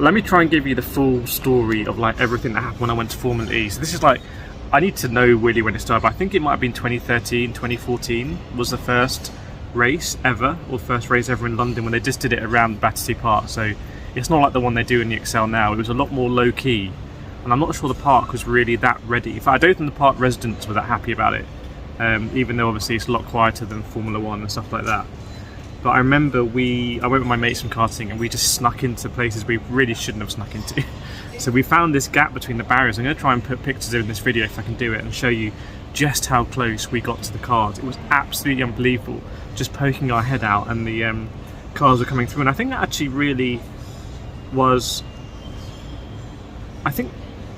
let me try and give you the full story of like everything that happened when I went to Formula E. So this is like, I need to know really when it started, but I think it might have been 2013, 2014 was the first race ever, or first race ever in London, when they just did it around Battersea Park. So it's not like the one they do in the Excel now. It was a lot more low key, and I'm not sure the park was really that ready. In fact, I don't think the park residents were that happy about it, even though obviously it's a lot quieter than Formula 1 and stuff like that. But I remember I went with my mates from karting, and we just snuck into places we really shouldn't have snuck into. So we found this gap between the barriers. I'm going to try and put pictures in this video if I can do it, and show you just how close we got to the cars. It was absolutely unbelievable, just poking our head out, and the cars were coming through. And I think that actually really was, I think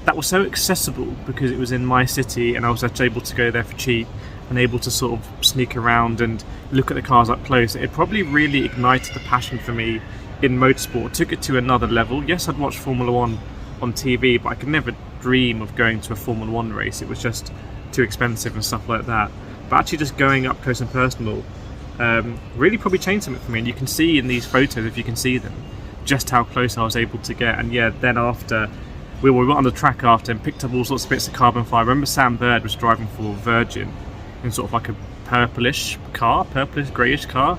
that was so accessible because it was in my city, and I was actually able to go there for cheap and able to sort of sneak around and look at the cars up close. It probably really ignited the passion for me in motorsport, took it to another level. Yes, I'd watched Formula 1 on TV, but I could never dream of going to a Formula 1 race. It was just too expensive and stuff like that. But actually just going up close and personal really probably changed something for me. And you can see in these photos, if you can see them, just how close I was able to get. And yeah, then after, we went on the track after and picked up all sorts of bits of carbon fibre. I remember Sam Bird was driving for Virgin in sort of like a purplish greyish car,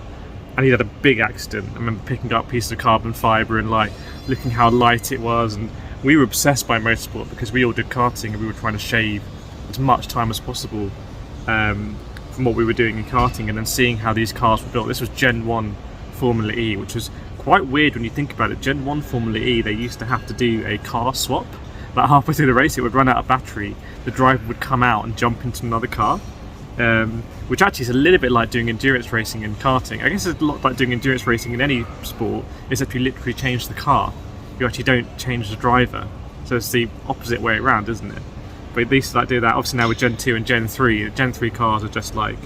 and he had a big accident. I remember picking up pieces of carbon fibre and like looking how light it was, and we were obsessed by motorsport because we all did karting, and we were trying to shave as much time as possible from what we were doing in karting. And then seeing how these cars were built. This was Gen 1 Formula E, which was quite weird when you think about it. Gen 1 Formula E, they used to have to do a car swap. Like halfway through the race, it would run out of battery, the driver would come out and jump into another car, which actually is a little bit like doing endurance racing and karting. I guess it's a lot like doing endurance racing in any sport, except you literally change the car. You actually don't change the driver. So it's the opposite way around, isn't it? But they used to like do that. Obviously now with Gen 2 and Gen 3, the Gen 3 cars are just like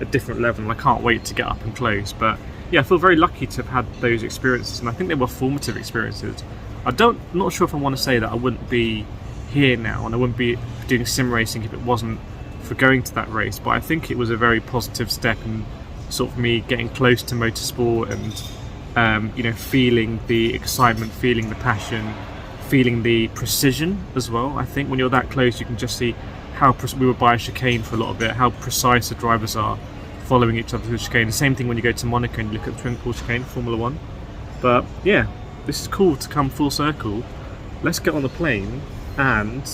a different level, and I can't wait to get up and close. But yeah, I feel very lucky to have had those experiences, and I think they were formative experiences. I'm not sure if I want to say that I wouldn't be here now and I wouldn't be doing sim racing if it wasn't for going to that race, but I think it was a very positive step in sort of me getting close to motorsport and you know, feeling the excitement, feeling the passion, feeling the precision as well. I think when you're that close, you can just see how we were by a chicane for a lot of it, how precise the drivers are following each other through the chicane. The same thing when you go to Monaco and you look at the Twinkle chicane, Formula 1. But yeah, this is cool to come full circle. Let's get on the plane and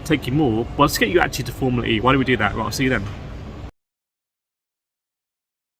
take you more. Well, let's get you actually to Formula E. Why do we do that? Right, I'll see you then.